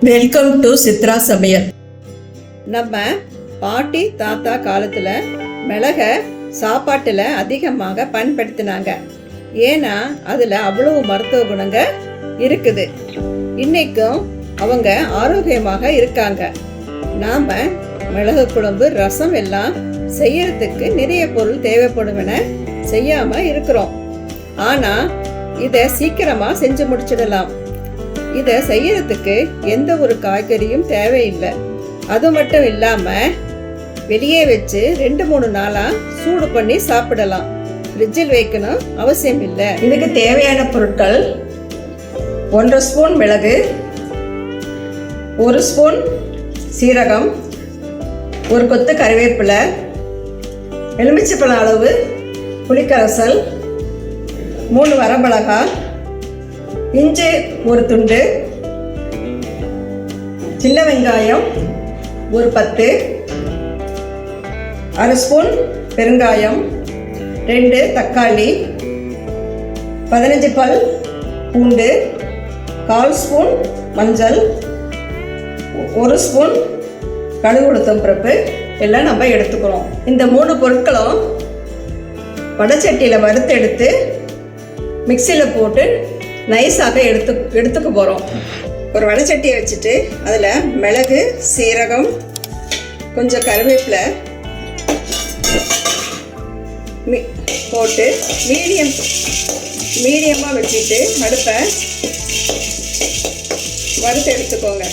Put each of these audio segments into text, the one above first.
Welcome to Chitra சமையல். நம்ம பாட்டி தாத்தா காலத்தில் மிளகை சாப்பாட்டில் அதிகமாக பயன்படுத்தினாங்க. ஏன்னா அதில் அவ்வளவு மருத்துவ குணங்க இருக்குது. இன்னைக்கும் அவங்க ஆரோக்கியமாக இருக்காங்க. நாம் மிளகு குழம்பு ரசம் எல்லாம் செய்யறதுக்கு நிறைய பொருள் தேவைப்படுவன செய்யாமல் இருக்கிறோம். ஆனால் இதை சீக்கிரமாக செஞ்சு முடிச்சிடலாம். இதை செய்யறதுக்கு எந்த ஒரு காய்கறியும் தேவையில்லை. அது மட்டும் இல்லாமல் வெளியே வச்சு 2-3 நாளாக சூடு பண்ணி சாப்பிடலாம். ஃப்ரிட்ஜில் வைக்கணும் அவசியம் இல்லை. இதுக்கு தேவையான பொருட்கள்: 1 ஸ்பூன் மிளகு, 1 ஸ்பூன் சீரகம், 1 கொத்து கறிவேப்பிலை, எலுமிச்சைப்பழம் அளவு புளிக்கரசல், 3 வரமிளகாய், இஞ்சி 1 துண்டு, சின்ன வெங்காயம் 10, 1/2 ஸ்பூன் பெருங்காயம், 2 தக்காளி, 15 பல் பூண்டு, 1/4 ஸ்பூன் மஞ்சள், 1 ஸ்பூன் கடுகு உளுத்தம் பருப்பு எல்லாம் நம்ம எடுத்துக்கிறோம். இந்த 3 பொருட்களும் வடைச்சட்டியில் வறுத்து எடுத்து மிக்சியில் போட்டு நைஸாக எடுத்துக்க போகிறோம். ஒரு வடைச்சட்டியை வச்சுட்டு அதில் மிளகு, சீரகம், கொஞ்சம் கருவேப்பிலை போட்டு மீடியமாக வச்சுட்டு அடுப்பை வறுத்து எடுத்துக்கோங்க.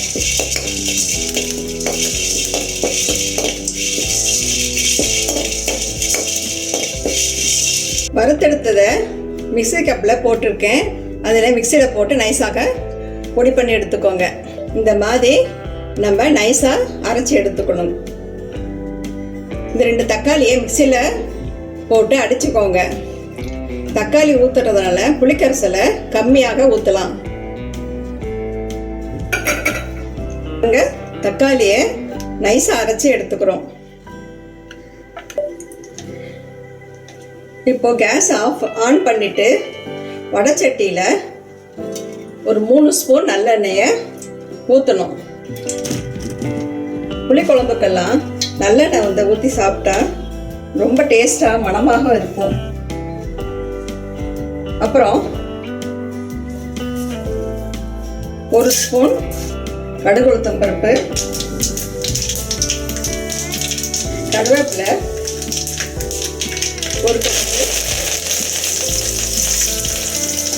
வறுத்தெடுத்ததை மிக்ஸி கப்பில் போட்டிருக்கேன். அதில் மிக்சியில் போட்டு நைஸாக பொடி பண்ணி எடுத்துக்கோங்க. இந்த மாதிரி நம்ம நைஸாக அரைச்சி எடுத்துக்கணும். இந்த 2 தக்காளியை மிக்சியில் போட்டு அடிச்சுக்கோங்க. தக்காளி ஊற்றுறதுனால புளிக்கரசலை கம்மியாக ஊற்றலாம். தக்காளியை நைஸாக அரைச்சி எடுத்துக்கிறோம். இப்போ கேஸ் ஆன் பண்ணிட்டு வடைச்சட்டியில் ஒரு 3 ஸ்பூன் நல்லெண்ணெயை ஊற்றணும். புளிக்குழம்புக்கெல்லாம் நல்லெண்ணெய் ஊற்றி சாப்பிட்டா ரொம்ப டேஸ்டாக மணமாக இருக்கும். அப்புறம் 1 ஸ்பூன் கடுகு உளுத்தம் பருப்பு, கருவேப்பிலை, 1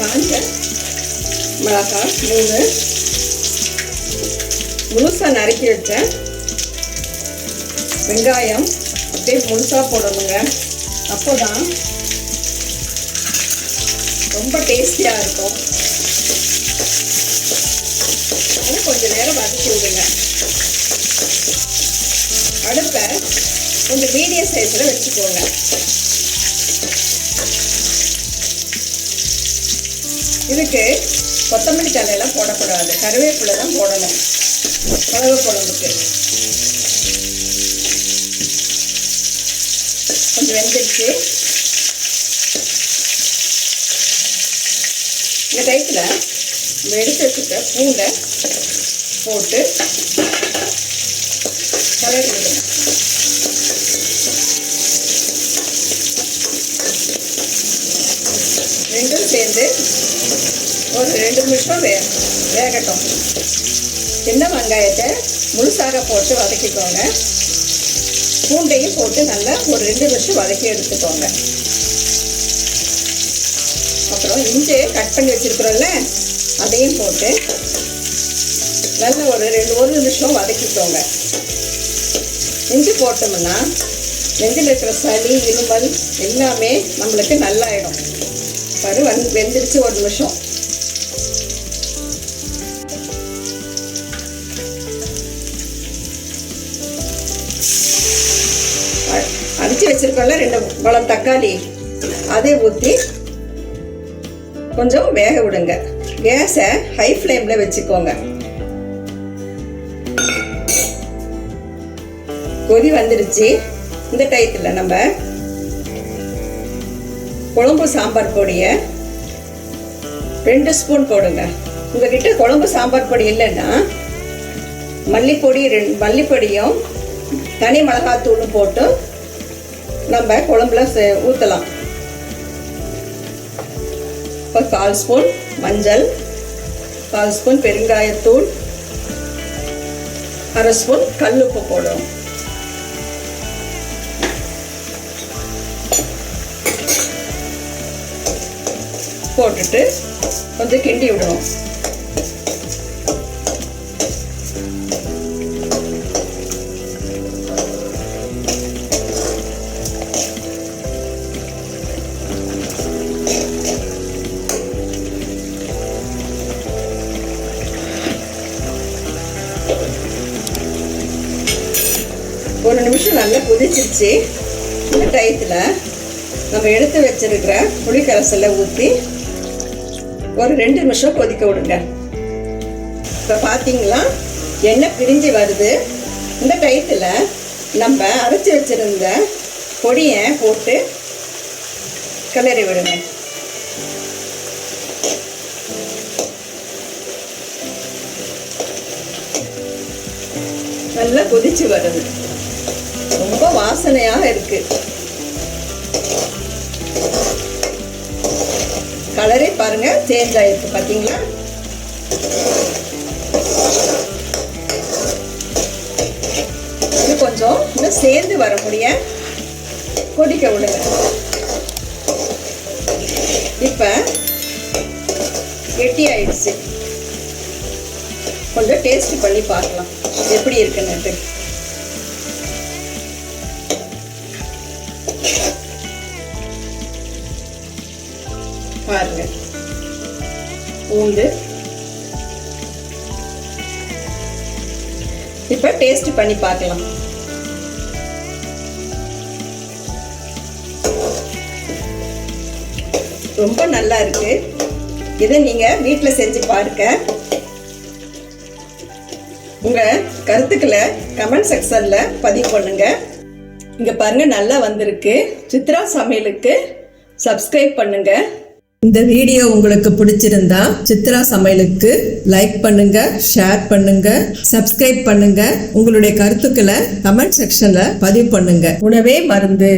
காஞ்ச மிளகாய் 3, முழுசாக நறுக்கி வச்ச வெங்காயம் அப்படியே முழுசாக போடணுங்க. அப்போ தான் ரொம்ப டேஸ்டியாக இருக்கும். அதை கொஞ்சம் நேரம் வதக்கி விடுங்க. அடுப்பை கொஞ்சம் மீடியம் சைஸில் வச்சுக்கோங்க. இதுக்கு கொத்தமல்லி தழையெல்லாம் போடக்கூடாது, கருவேப்பிலை தான் போடணும் மிளகு குழம்புக்கு. கொஞ்சம் வெந்துடுச்சு. இந்த டைத்தில் எடுத்து வச்சுட்டு பூண்டை போட்டு கலரி விடணும். ரெண்டும் சேர்ந்து ஒரு 2 நிமிஷம் வேகட்டும். சின்ன வெங்காயத்தை முழுசாக போட்டு வதக்கிக்கோங்க. பூண்டையும் போட்டு நல்லா ஒரு 2 நிமிஷம் வதக்கி எடுத்துக்கோங்க. அப்புறம் இஞ்சி கட் பண்ணி வச்சுருக்குறோம்ல, அதையும் போட்டு நல்லா ஒரு 1 நிமிஷம் வதக்கிக்கோங்க. இஞ்சி போட்டோம்னா நெஞ்சில் இருக்கிற சளி, இருமல் எல்லாமே நம்மளுக்கு நல்லாயிடும். வெந்துருச்சு 1 நிமிஷம். அடிச்சு வச்சிருக்கோம்ல 2 பழம் தக்காளி, அதை ஊற்றி கொஞ்சம் வேக விடுங்க. கேஸை ஹை ஃப்ளேமில் வச்சுக்கோங்க. கொதி வந்துடுச்சு. இந்த டயத்தில் நம்ம குழம்பு சாம்பார் பொடியை 2 ஸ்பூன் போடுங்க. உங்ககிட்ட குழம்பு சாம்பார் பொடி இல்லைன்னா மல்லிப்பொடியும் தனி மிளகாத்தூளும் போட்டு நம்ம குழம்புல ஊற்றலாம். இப்போ 1/4 ஸ்பூன் மஞ்சள், 1/4 ஸ்பூன் பெருங்காயத்தூள், 1/2 ஸ்பூன் கல்லுப்பு போடுவோம். போட்டுட்டு கொஞ்சம் கிண்டி விடுவோம். ஒரு நிமிஷம் நல்லா கொதிச்சிருச்சு. இந்த டயத்தில் நம்ம எடுத்து வச்சிருக்கிற புளி கரைசலை ஊற்றி ஒரு 2 நிமிஷம் கொதிக்க விடுங்க. இப்போ பார்த்தீங்களா எண்ணெய் பிரிஞ்சு வருது. இந்த டயத்தில் நம்ம அரைச்சி வச்சிருந்த பொடியை போட்டு கிளறி விடுங்க. நல்லா கொதிச்சு வருது. ரொம்ப வாசனையாக இருக்கு. கலரே பாருங்க சேஞ்ச் ஆயிருக்கு. பாத்தீங்களா? இது கொஞ்சம் இன்னும் சேர்ந்து வர முடிய கொதிக்க விடுங்க. இப்ப கெட்டி ஆயிடுச்சு. கொஞ்சம் டேஸ்ட் பண்ணி பார்க்கலாம் எப்படி இருக்குன்னு. பாருங்க பூண்டு. இப்ப டேஸ்ட் பண்ணி பார்க்கலாம். ரொம்ப நல்லா இருக்கு. இதை நீங்க வீட்டில் செஞ்சு பாருங்க. உங்க கருத்துக்களை கமெண்ட் செக்ஷன்ல பதிவு பண்ணுங்க. இங்க பாருங்க நல்லா வந்திருக்கு. சித்ரா சமையலுக்கு சப்ஸ்கிரைப் பண்ணுங்க. இந்த வீடியோ உங்களுக்கு பிடிச்சிருந்தா சித்ரா சமையலுக்கு லைக் பண்ணுங்க, ஷேர் பண்ணுங்க, சப்ஸ்கிரைப் பண்ணுங்க. உங்களுடைய கருத்துக்களை கமெண்ட் செக்ஷன்ல பதிவு பண்ணுங்க. உணவே மருந்து.